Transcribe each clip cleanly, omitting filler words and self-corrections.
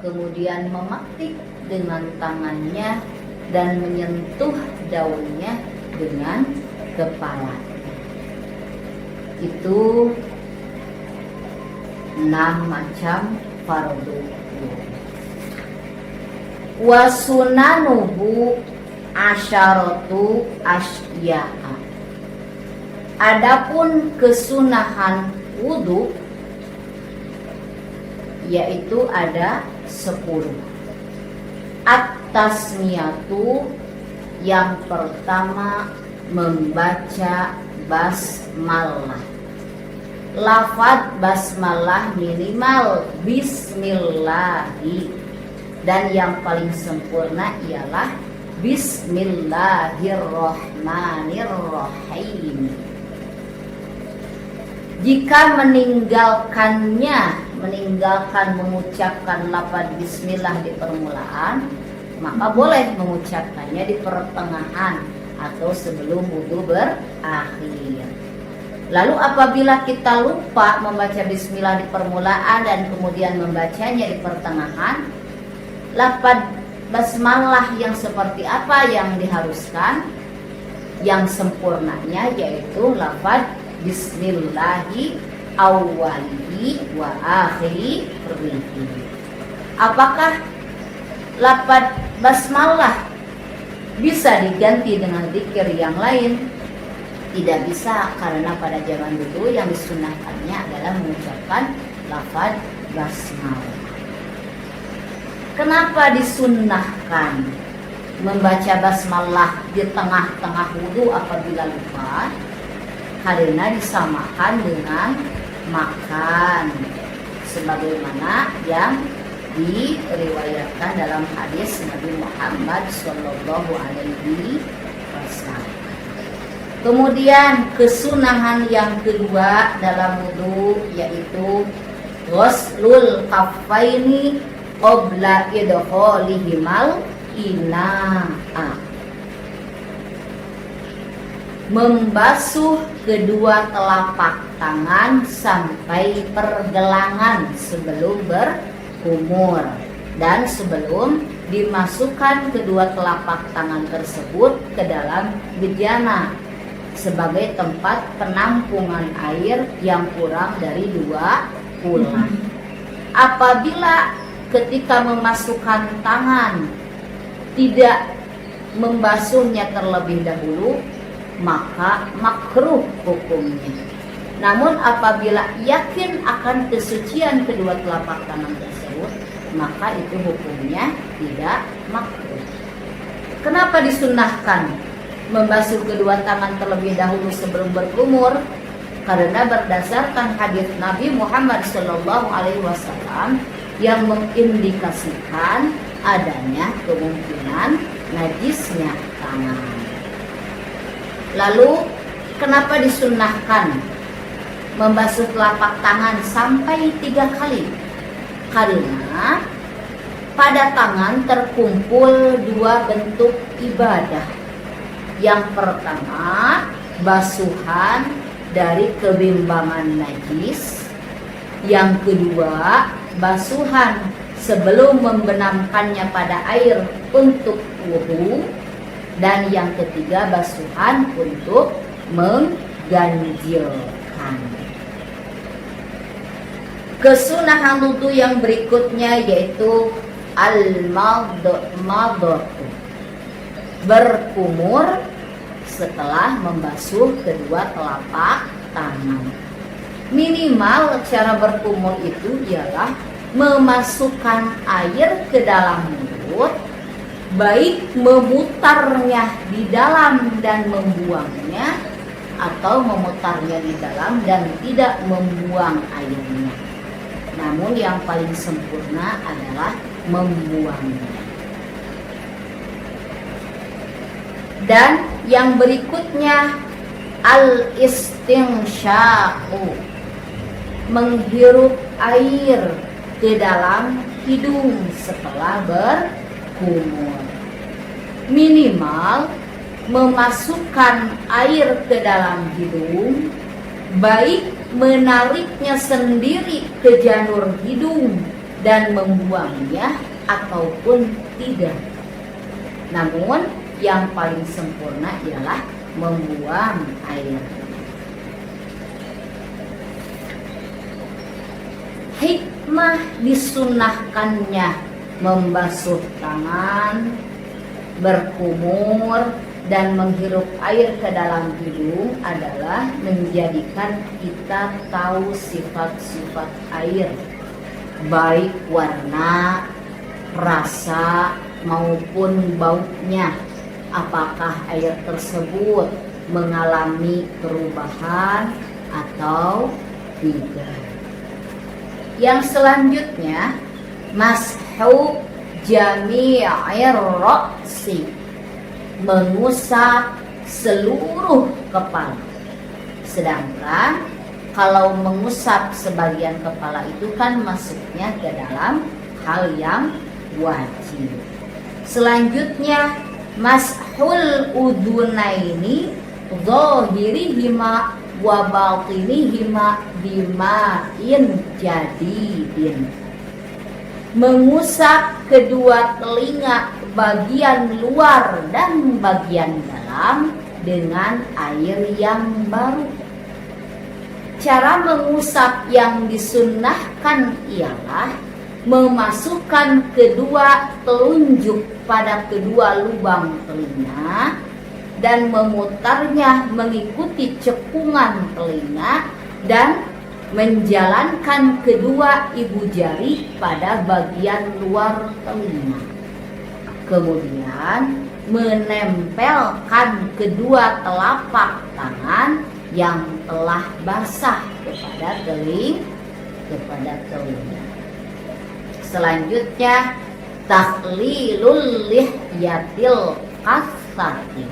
kemudian memetik dengan tangannya dan menyentuh daunnya dengan kepala. Itu 6 macam fardu. Wa sunanuhu asyaratu asya'a. Adapun kesunahan wudu yaitu ada 10. At-tasmiyatu, yang pertama membaca basmalah. Lafaz basmalah minimal bismillahi, dan yang paling sempurna ialah bismillahirrahmanirrahim. Jika meninggalkan mengucapkan lafaz bismillah di permulaan, maka boleh mengucapkannya di pertengahan atau sebelum wudu berakhir. Lalu apabila kita lupa membaca bismillah di permulaan dan kemudian membacanya di pertengahan, lafaz basmalah yang seperti apa yang diharuskan? Yang sempurnanya yaitu lafaz bismillahi awwalihi wa akhirihi. Apakah lafaz basmalah bisa diganti dengan zikir yang lain? Tidak bisa, karena pada zaman dulu yang disunahkannya adalah mengucapkan lafaz basmalah. Kenapa disunnahkan membaca basmalah di tengah-tengah wudu apabila lupa? Karena disamakan dengan makan, sebagaimana yang diriwayatkan dalam hadis Nabi Muhammad SAW. Kemudian kesunahan yang kedua dalam wudu yaitu ghuslul kaffaini qabla idkhalihimal ina'a. Membasuh kedua telapak tangan sampai pergelangan sebelum berkumur, dan sebelum dimasukkan kedua telapak tangan tersebut ke dalam bejana sebagai tempat penampungan air yang kurang dari 2 bulan. Apabila ketika memasukkan tangan tidak membasuhnya terlebih dahulu, maka makruh hukumnya. Namun apabila yakin akan kesucian kedua telapak tangan tersebut, maka itu hukumnya tidak makruh. Kenapa disunnahkan membasuh kedua tangan terlebih dahulu sebelum berkumur? Karena berdasarkan hadis Nabi Muhammad SAW yang mengindikasikan adanya kemungkinan najisnya tangan. Lalu kenapa disunnahkan membasuh telapak tangan sampai 3 kali? Karena pada tangan terkumpul 2 bentuk ibadah. Yang pertama, basuhan dari kebimbangan najis. Yang kedua, basuhan sebelum membenamkannya pada air untuk wudu. Dan yang ketiga, basuhan untuk mengganjilkan. Kesunahan wudu yang berikutnya yaitu al-madmadatu, berkumur setelah membasuh kedua telapak tangan. Minimal cara berkumur itu ialah memasukkan air ke dalam mulut, baik memutarnya di dalam dan membuangnya, atau memutarnya di dalam dan tidak membuang airnya. Namun yang paling sempurna adalah membuangnya. Dan yang berikutnya al-istinsya'u, menghirup air ke dalam hidung setelah berkumur. Minimal memasukkan air ke dalam hidung, baik menariknya sendiri ke janur hidung dan membuangnya ataupun tidak. Namun yang paling sempurna ialah membuang air. Hikmah disunahkannya membasuh tangan, berkumur, dan menghirup air ke dalam hidung adalah menjadikan kita tahu sifat-sifat air, baik warna, rasa, maupun baunya. Apakah air tersebut mengalami perubahan atau tidak. Yang selanjutnya, mashu jami'ir ra'si, mengusap seluruh kepala. Sedangkan kalau mengusap sebagian kepala itu kan masuknya ke dalam hal yang wajib. Selanjutnya, mashul udunaini zahirihima wa batinihima bima'in jadidin, mengusap kedua telinga bagian luar dan bagian dalam dengan air yang baru. Cara mengusap yang disunnahkan ialah memasukkan kedua telunjuk pada kedua lubang telinga dan memutarnya mengikuti cekungan telinga dan menjalankan kedua ibu jari pada bagian luar telinga. Kemudian menempelkan kedua telapak tangan yang telah basah kepada telinga. Selanjutnya, takhlilul lihyatil qasati,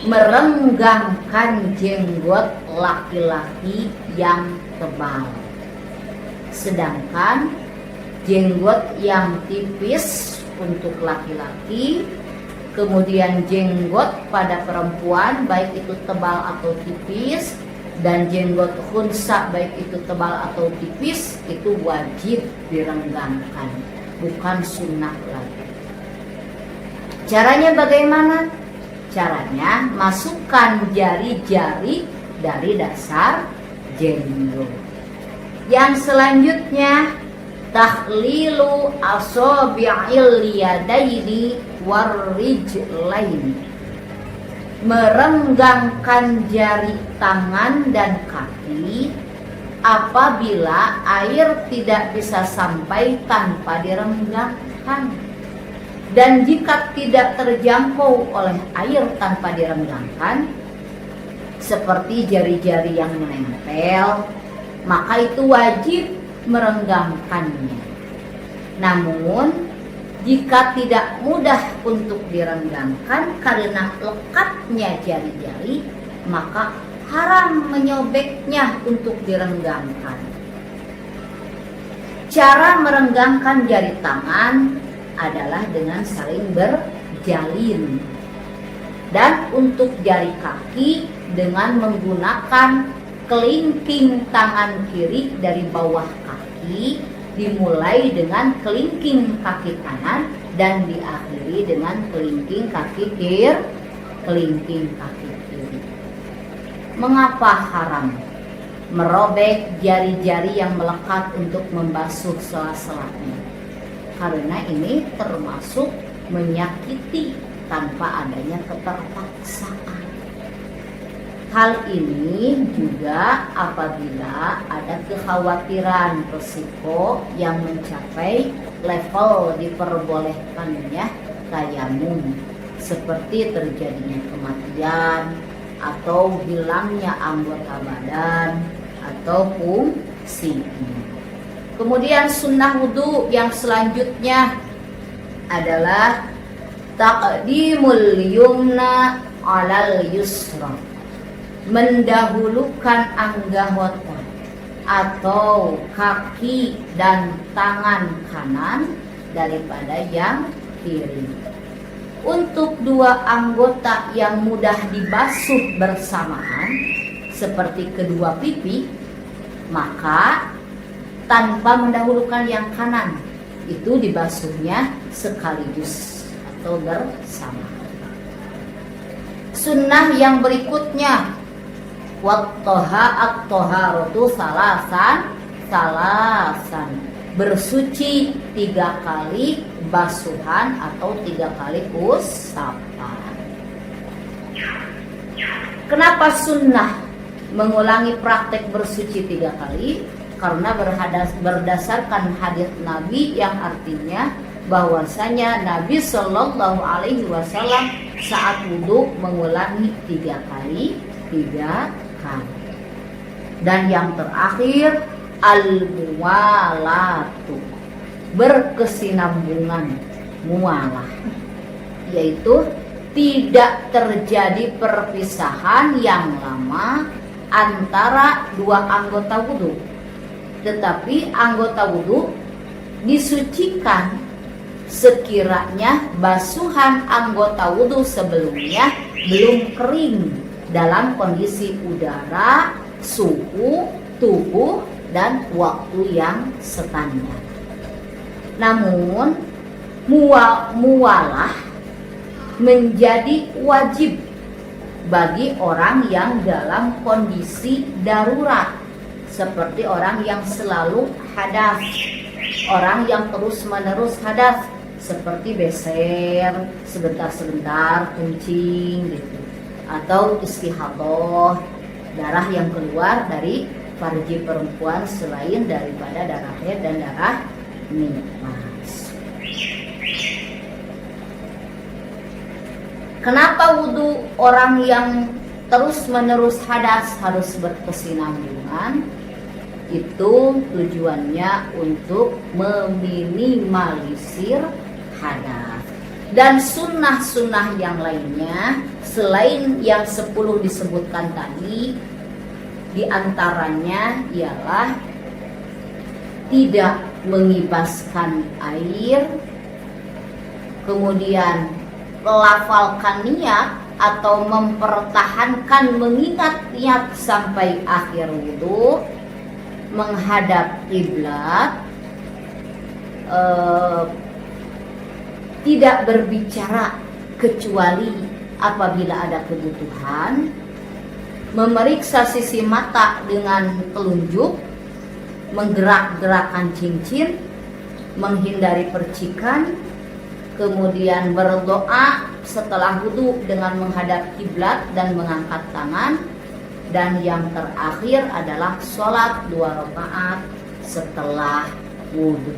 merenggangkan jenggot laki-laki yang tebal. Sedangkan jenggot yang tipis untuk laki-laki, kemudian jenggot pada perempuan baik itu tebal atau tipis, dan jenggot khunsa baik itu tebal atau tipis, itu wajib direnggangkan, bukan sunnah lagi. Caranya bagaimana? Caranya masukkan jari-jari dari dasar jenggot. Yang selanjutnya, tahlilu asabi'il yadaini warrijlaini, merenggangkan jari tangan dan kaki apabila air tidak bisa sampai tanpa direnggangkan. Dan jika tidak terjangkau oleh air tanpa direnggangkan, seperti jari-jari yang menempel, maka itu wajib merenggangkannya. Namun jika tidak mudah untuk direnggangkan karena lekatnya jari-jari, maka haram menyobeknya untuk direnggangkan. Cara merenggangkan jari tangan adalah dengan saling berjalin, dan untuk jari kaki dengan menggunakan kelingking tangan kiri dari bawah kaki, dimulai dengan kelingking kaki kanan dan diakhiri dengan kelingking kaki kiri. Mengapa haram merobek jari-jari yang melekat untuk membasuh sela-selanya? Karena ini termasuk menyakiti tanpa adanya keterpaksaan. Hal ini juga apabila ada kekhawatiran risiko yang mencapai level diperbolehkannya tayamum, seperti terjadinya kematian atau hilangnya anggota badan atau fungsi. Kemudian sunnah wudu yang selanjutnya adalah taqdimul yumna alal yusra, mendahulukan anggota atau kaki dan tangan kanan daripada yang kiri. Untuk dua anggota yang mudah dibasuh bersamaan seperti kedua pipi, maka tanpa mendahulukan yang kanan. Itu dibasuhnya sekaligus atau bersama. Sunnah yang berikutnya, at-taharatu salasan, bersuci 3 kali basuhan atau 3 kali usapan. Kenapa sunnah mengulangi praktek bersuci 3 kali? Karena berdasarkan hadis Nabi yang artinya bahwasanya Nabi Shallallahu Alaihi Wasallam saat wudhu mengulangi 3 kali. Dan yang terakhir al-muwalatu, berkesinambungan, mualah, yaitu tidak terjadi perpisahan yang lama antara 2 anggota wudhu, tetapi anggota wudhu disucikan sekiranya basuhan anggota wudhu sebelumnya belum kering dalam kondisi udara, suhu, tubuh, dan waktu yang standar. Namun mualah menjadi wajib bagi orang yang dalam kondisi darurat, seperti orang yang selalu hadas, orang yang terus-menerus hadas, seperti beser sebentar-sebentar, kencing gitu, atau istihadah, darah yang keluar dari farji perempuan selain daripada darah haid dan darah nifas. Kenapa wudhu orang yang terus-menerus hadas harus berkesinambungan? Itu tujuannya untuk meminimalisir hadas. Dan sunnah-sunnah yang lainnya selain yang 10 disebutkan tadi, diantaranya ialah tidak mengibaskan air, kemudian melafalkan niat atau mempertahankan mengingat niat sampai akhir wudhu, menghadap kiblat, tidak berbicara kecuali apabila ada kebutuhan, memeriksa sisi mata dengan telunjuk, menggerak-gerakkan cincin, menghindari percikan, kemudian berdoa setelah wudhu dengan menghadap kiblat dan mengangkat tangan, dan yang terakhir adalah sholat 2 rakaat setelah wudhu.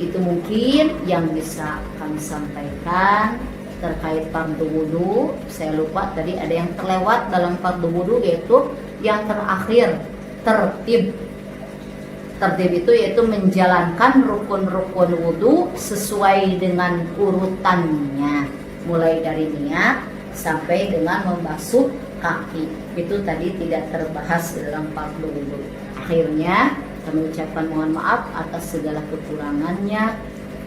Itu mungkin yang bisa kami sampaikan terkait fardu wudhu. Saya lupa tadi ada yang terlewat dalam fardu wudhu, yaitu yang terakhir tertib itu yaitu menjalankan rukun-rukun wudhu sesuai dengan urutannya, mulai dari niat sampai dengan membasuh kaki. Itu tadi tidak terbahas dalam fardu wudhu. Akhirnya kami ucapkan mohon maaf atas segala kekurangannya.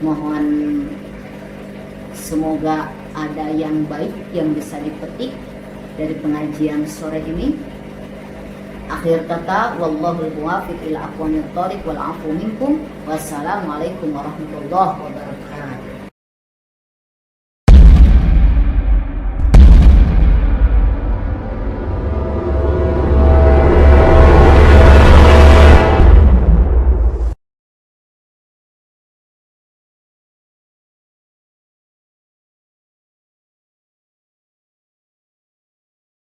Mohon semoga ada yang baik yang bisa dipetik dari pengajian sore ini. Akhir kata, wallahul muwaffiq ila aqwamit thoriq wal afu minkum. Wassalamualaikum warahmatullahi wabarakatuh.